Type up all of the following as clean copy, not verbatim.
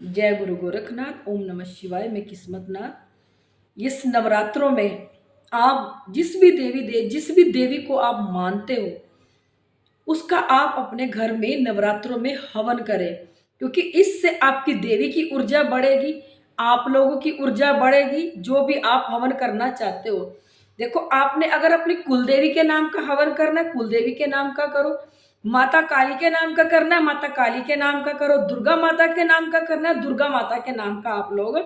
जय गुरु गोरखनाथ। ओम नमः शिवाय। मैं किस्मतनाथ। इस नवरात्रों में आप जिस भी देवी को आप मानते हो, उसका आप अपने घर में नवरात्रों में हवन करें, क्योंकि इससे आपकी देवी की ऊर्जा बढ़ेगी, आप लोगों की ऊर्जा बढ़ेगी। जो भी आप हवन करना चाहते हो, देखो, आपने अगर अपनी कुलदेवी के नाम का हवन करना है, कुलदेवी के नाम का करो। माता काली के नाम का करना है, माता काली के नाम का करो। दुर्गा माता के नाम का करना है, दुर्गा माता के नाम का आप लोग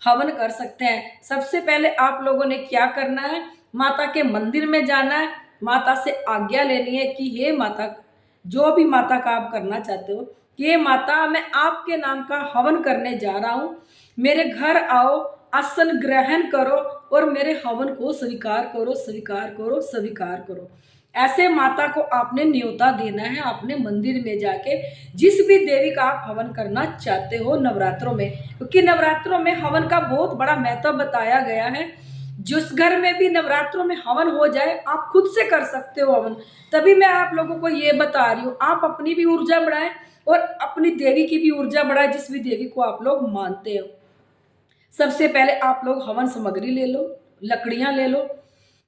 हवन कर सकते हैं। सबसे पहले आप लोगों ने क्या करना है, माता के मंदिर में जाना है, माता से आज्ञा लेनी है कि हे माता, जो भी माता का आप करना चाहते हो, कि हे माता, मैं आपके नाम का हवन करने जा रहा हूँ, मेरे घर आओ, आसन ग्रहण करो और मेरे हवन को स्वीकार करो, स्वीकार करो, स्वीकार करो। ऐसे माता को आपने न्योता देना है अपने मंदिर में जाके, जिस भी देवी का आप हवन करना चाहते हो नवरात्रों में, क्योंकि नवरात्रों में हवन का बहुत बड़ा महत्व बताया गया है। जिस घर में भी नवरात्रों में हवन हो जाए, आप खुद से कर सकते हो हवन। तभी मैं आप लोगों को ये बता रही हूँ, आप अपनी भी ऊर्जा बढ़ाएं और अपनी देवी की भी ऊर्जा बढ़ाएं, जिस भी देवी को आप लोग मानते हो। सबसे पहले आप लोग हवन सामग्री ले लो, लकड़ियां ले लो,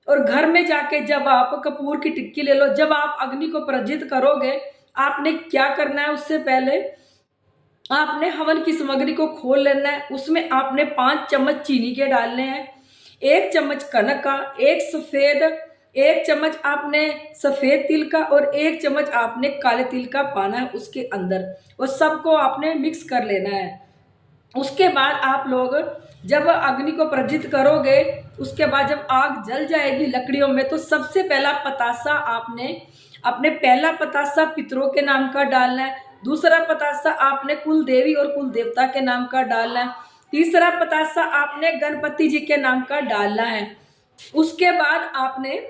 और घर में जाके जब आप कपूर की टिक्की ले लो। जब आप अग्नि को प्रज्वलित करोगे, आपने क्या करना है, उससे पहले आपने हवन की सामग्री को खोल लेना है। उसमें आपने 5 चम्मच चीनी के डालने हैं, 1 चम्मच कनक का, एक चम्मच आपने सफेद तिल का और 1 चम्मच आपने काले तिल का पाना है उसके अंदर, और सबको आपने मिक्स कर लेना है। उसके बाद आप लोग जब अग्नि को प्रज्वलित करोगे, उसके बाद जब आग जल जाएगी लकड़ियों में, तो सबसे पहला पतासा आपने अपने पहला पतासा पितरों के नाम का डालना है, दूसरा पतासा आपने कुल देवी और कुल देवता के नाम का डालना है, तीसरा पतासा आपने गणपति जी के नाम का डालना है। उसके बाद आपने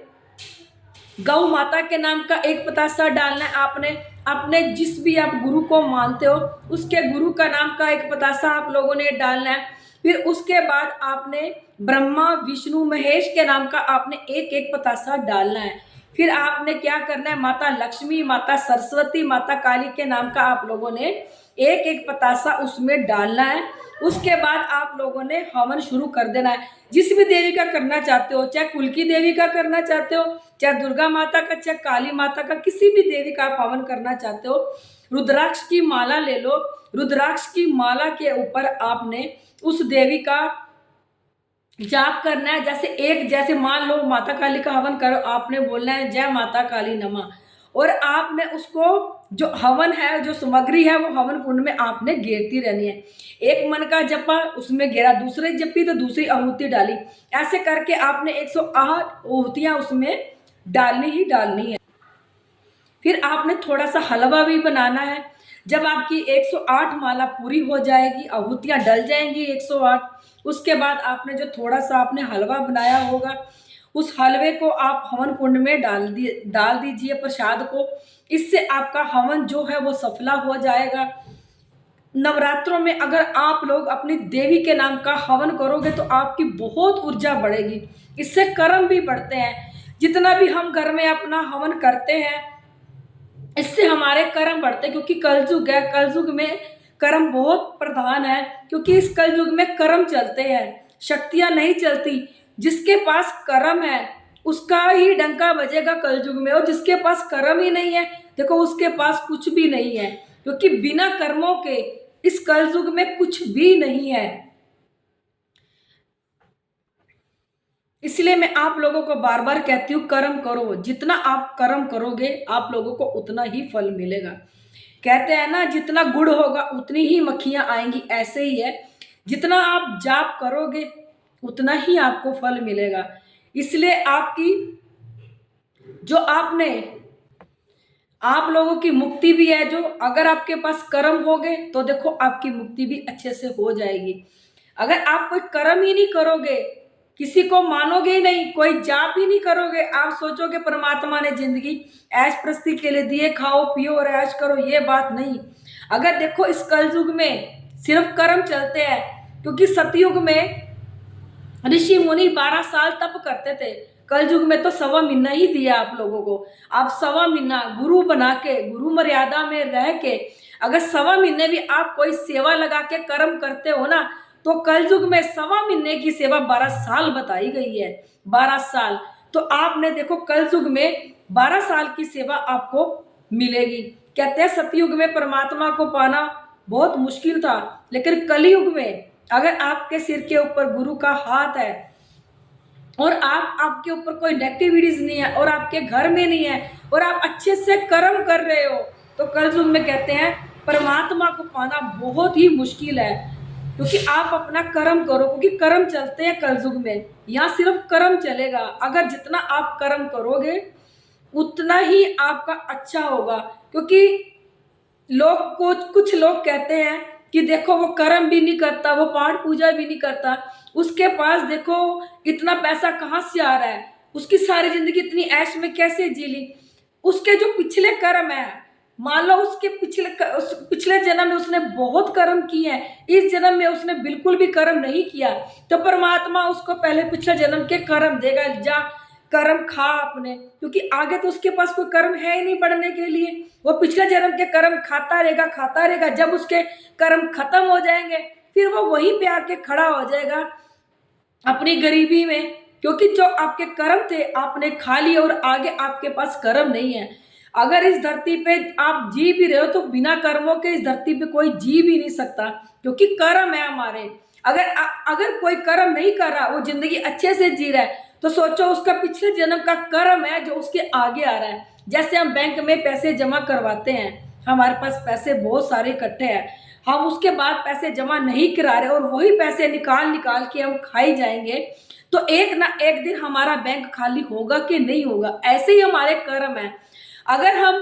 गौ माता के नाम का 1 पतासा डालना है। आपने अपने जिस भी आप गुरु को मानते हो, उसके गुरु का नाम का 1 पतासा आप लोगों ने डालना है। फिर उसके बाद आपने ब्रह्मा विष्णु महेश के नाम का आपने 1-1 पतासा डालना है। फिर आपने क्या करना है, माता लक्ष्मी, माता सरस्वती, माता काली के नाम का आप लोगों ने 1-1 पतासा उसमें डालना है। उसके बाद आप लोगों ने हवन शुरू कर देना है। जिस भी देवी का करना चाहते हो, चाहे कुल की देवी का करना चाहते हो, चाहे दुर्गा माता का, चाहे काली माता का, किसी भी देवी का आप हवन करना चाहते हो, रुद्राक्ष की माला ले लो। रुद्राक्ष की माला के ऊपर आपने उस देवी का जाप करना है। जैसे मान लो माता काली का हवन करो, आपने बोलना है जय माता काली नमः, और आपने उसको जो हवन है, जो सामग्री है, वो हवन कुंड में आपने घेरती रहनी है। एक मन का जपा, उसमें घेरा, दूसरे जपी तो दूसरी आहुति डाली। ऐसे करके आपने 108 आहुतियां उसमें डालनी ही डालनी है। फिर आपने थोड़ा सा हलवा भी बनाना है। जब आपकी 108 माला पूरी हो जाएगी, आहुतियां डल जाएंगी 108, उसके बाद आपने जो थोड़ा सा आपने हलवा बनाया होगा, उस हलवे को आप हवन कुंड में डाल दीजिए प्रसाद को। इससे आपका हवन जो है वो सफला हो जाएगा। नवरात्रों में अगर आप लोग अपनी देवी के नाम का हवन करोगे, तो आपकी बहुत ऊर्जा बढ़ेगी, इससे कर्म भी बढ़ते हैं। जितना भी हम घर में अपना हवन करते हैं, इससे हमारे कर्म बढ़ते हैं, क्योंकि कलयुग है, कलयुग में कर्म बहुत प्रधान है, क्योंकि इस कलयुग में कर्म चलते हैं, शक्तियां नहीं चलती। जिसके पास कर्म है उसका ही डंका बजेगा कलयुग में, और जिसके पास कर्म ही नहीं है, देखो, उसके पास कुछ भी नहीं है, क्योंकि बिना कर्मों के इस कलयुग में कुछ भी नहीं है। इसलिए मैं आप लोगों को बार बार कहती हूँ, कर्म करो। जितना आप कर्म करोगे, आप लोगों को उतना ही फल मिलेगा। कहते हैं ना, जितना गुड़ होगा उतनी ही मक्खियां आएंगी, ऐसे ही है। जितना आप जाप करोगे, उतना ही आपको फल मिलेगा। इसलिए आपकी जो आपने आप लोगों की मुक्ति भी है, जो अगर आपके पास कर्म हो गए, तो देखो आपकी मुक्ति भी अच्छे से हो जाएगी। अगर आप कोई कर्म ही नहीं करोगे, किसी को मानोगे ही नहीं, कोई जाप ही नहीं करोगे, आप सोचोगे परमात्मा ने जिंदगी ऐश प्रस्ती के लिए दिए, खाओ पियो और ऐश करो, ये बात नहीं। अगर देखो, इस कलयुग में सिर्फ कर्म चलते हैं, क्योंकि सतयुग में ऋषि मुनि 12 साल तप करते थे। कल युग में तो 1.25 महीना ही दिया आप लोगों को। आप 1.25 महीना गुरु बना के, गुरु मर्यादा में रह के अगर 1.25 महीने भी आप कोई सेवा लगा के कर्म करते हो ना, तो कलयुग में 1.25 महीने की सेवा 12 साल बताई गई है, 12 साल। तो आपने देखो कलयुग में 12 साल की सेवा आपको मिलेगी। कहते हैं सतयुग में परमात्मा को पाना बहुत मुश्किल था, लेकिन कलयुग में अगर आपके सिर के ऊपर गुरु का हाथ है और आपके ऊपर कोई नेगेटिविटीज नहीं है और आपके घर में नहीं है और आप अच्छे से कर्म कर रहे हो, तो कलयुग में कहते हैं परमात्मा को पाना बहुत ही मुश्किल है। क्योंकि आप अपना कर्म करो, क्योंकि कर्म चलते हैं कलयुग में, यहाँ सिर्फ कर्म चलेगा। अगर जितना आप कर्म करोगे उतना ही आपका अच्छा होगा। क्योंकि लोग को कुछ लोग कहते हैं कि देखो वो कर्म भी नहीं करता, वो पाठ पूजा भी नहीं करता, उसके पास देखो इतना पैसा कहाँ से आ रहा है, उसकी सारी जिंदगी इतनी ऐश में कैसे जी ली। उसके जो पिछले कर्म है, मान लो उसके पिछले जन्म में उसने बहुत कर्म किए हैं, इस जन्म में उसने बिल्कुल भी कर्म नहीं किया, तो परमात्मा उसको पहले पिछले जन्म के कर्म देगा। जा कर्म खा अपने, क्योंकि आगे तो उसके पास कोई कर्म है ही नहीं बढ़ने के लिए। वो पिछले जन्म के कर्म खाता रहेगा खाता रहेगा, जब उसके कर्म खत्म हो जाएंगे फिर वो वहीं पे आके खड़ा हो जाएगा अपनी गरीबी में। क्योंकि जो आपके कर्म थे आपने खा लिए और आगे आपके पास कर्म नहीं है। अगर इस धरती पे आप जी भी रहे हो तो बिना कर्मों के इस धरती पे कोई जी भी नहीं सकता, क्योंकि कर्म है हमारे। अगर कोई कर्म नहीं कर रहा, वो जिंदगी अच्छे से जी रहा है, तो सोचो उसका पिछले जन्म का कर्म है जो उसके आगे आ रहा है। जैसे हम बैंक में पैसे जमा करवाते हैं, हमारे पास पैसे बहुत सारे इकट्ठे हैं, हम उसके बाद पैसे जमा नहीं करा रहे और वही पैसे निकाल निकाल के हम खाई जाएंगे, तो एक ना एक दिन हमारा बैंक खाली होगा कि नहीं होगा। ऐसे ही हमारे कर्म है। अगर हम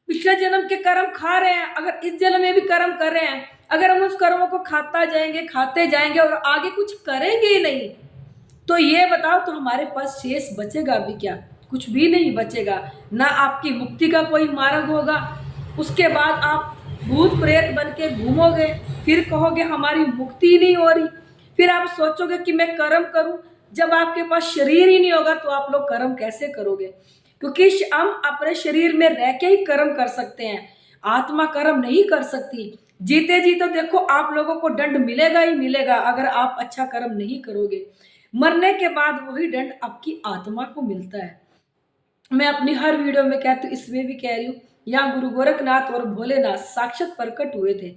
पिछले जन्म के कर्म खा रहे हैं, अगर इस जन्म में भी कर्म कर रहे हैं, अगर हम उस कर्मों को खाते जाएंगे और आगे कुछ करेंगे ही नहीं, तो ये बताओ तो हमारे पास शेष बचेगा भी क्या? कुछ भी नहीं बचेगा। ना आपकी मुक्ति का कोई मार्ग होगा, उसके बाद आप भूत प्रेत बन के घूमोगे, फिर कहोगे हमारी मुक्ति नहीं हो रही, फिर आप सोचोगे कि मैं कर्म करूं। जब आपके पास शरीर ही नहीं होगा तो आप लोग कर्म कैसे करोगे? क्योंकि हम अपने शरीर में रह के ही कर्म कर सकते हैं, आत्मा कर्म नहीं कर सकती। जीते जी तो देखो आप लोगों को दंड मिलेगा ही मिलेगा अगर आप अच्छा कर्म नहीं करोगे। मरने के बाद वही दंड आपकी आत्मा को मिलता है। मैं अपनी हर वीडियो में कहती हूँ, इसमें भी कह रही हूँ, यहाँ गुरु गोरखनाथ और भोलेनाथ साक्षात प्रकट हुए थे।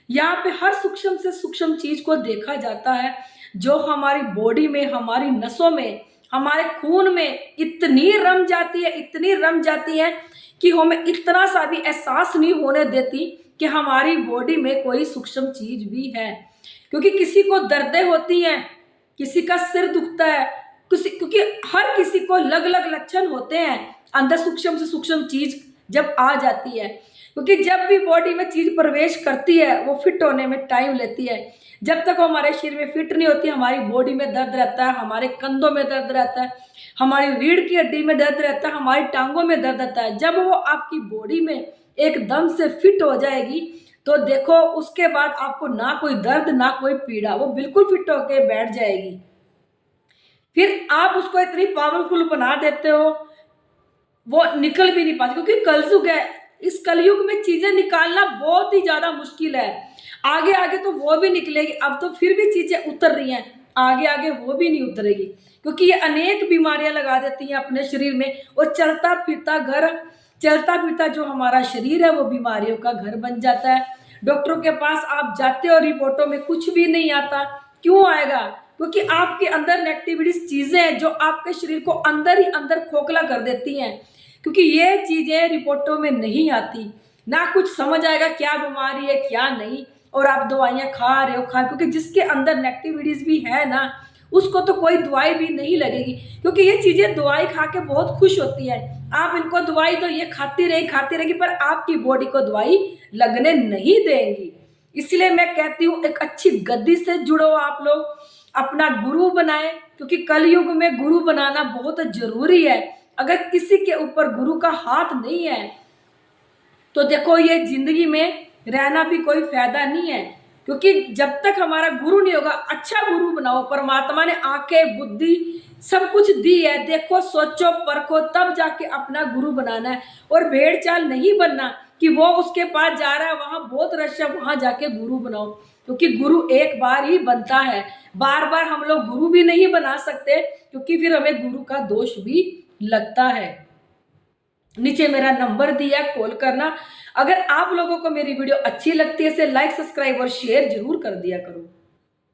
यहाँ पे हर सूक्ष्म से सूक्ष्म चीज को देखा जाता है, जो हमारी बॉडी में, हमारी नसों में, हमारे खून में इतनी रम जाती है, इतनी रम जाती है कि हमें इतना सा भी एहसास नहीं होने देती कि हमारी बॉडी में कोई सूक्ष्म चीज भी है। क्योंकि किसी को दर्दें होती हैं, किसी का सिर दुखता है, क्योंकि हर किसी को अलग अलग लक्षण होते हैं अंदर सूक्ष्म से सूक्ष्म चीज जब आ जाती है। क्योंकि जब भी बॉडी में चीज प्रवेश करती है वो फिट होने में टाइम लेती है। जब तक वो हमारे शरीर में फिट नहीं होती, हमारी बॉडी में दर्द रहता है, हमारे कंधों में दर्द रहता है, हमारी रीढ़ की हड्डी में दर्द रहता है, हमारी टांगों में दर्द रहता है। जब वो आपकी बॉडी में एकदम से फिट हो जाएगी तो देखो उसके बाद आपको ना कोई दर्द ना कोई पीड़ा, वो बिल्कुल फिट होके बैठ जाएगी। फिर आप उसको इतनी पावरफुल बना देते हो, वो निकल भी नहीं पाती। क्योंकि कलयुग है, इस कलयुग में चीजें निकालना बहुत ही ज्यादा मुश्किल है। आगे आगे तो वो भी निकलेगी, अब तो फिर भी चीजें उतर रही हैं, आगे आगे वो भी नहीं उतरेगी। क्योंकि ये अनेक बीमारियां लगा देती हैं अपने शरीर में, और चलता फिरता जो हमारा शरीर है वो बीमारियों का घर बन जाता है। डॉक्टरों के पास आप जाते हो, रिपोर्टों में कुछ भी नहीं आता। क्यों आएगा? क्योंकि आपके अंदर नेगेटिविटी चीजें हैं जो आपके शरीर को अंदर ही अंदर खोखला कर देती हैं। क्योंकि ये चीजें रिपोर्टों में नहीं आती, ना कुछ समझ आएगा क्या बीमारी है क्या नहीं, और आप दवाइयाँ खा रहे हो क्योंकि जिसके अंदर नेगेटिविटीज भी है ना, उसको तो कोई दवाई भी नहीं लगेगी। क्योंकि ये चीजें दवाई खा के बहुत खुश होती है, आप इनको दवाई तो ये खाती रहेगी, पर आपकी बॉडी को दवाई लगने नहीं देंगी। इसलिए मैं कहती हूँ एक अच्छी गद्दी से जुड़ो आप लोग, अपना गुरु बनाए, क्योंकि कलयुग में गुरु बनाना बहुत जरूरी है। अगर किसी के ऊपर गुरु का हाथ नहीं है तो देखो ये जिंदगी में रहना भी कोई फायदा नहीं है। क्योंकि जब तक हमारा गुरु नहीं होगा, अच्छा गुरु बनाओ। परमात्मा ने आंखें बुद्धि सब कुछ दी है, देखो सोचो परखो तब जाके अपना गुरु बनाना है, और भेड़ चाल नहीं बनना कि वो उसके पास जा रहा है, वहां बहुत रश है, वहां जाके गुरु बनाओ, क्योंकि गुरु एक बार ही बनता है, बार बार हम लोग गुरु भी नहीं बना सकते, क्योंकि फिर हमें गुरु का दोष भी लगता है। नीचे मेरा नंबर दिया, कॉल करना। अगर आप लोगों को मेरी वीडियो अच्छी लगती है, इसे लाइक, सब्सक्राइब और शेयर जरूर कर दिया करो।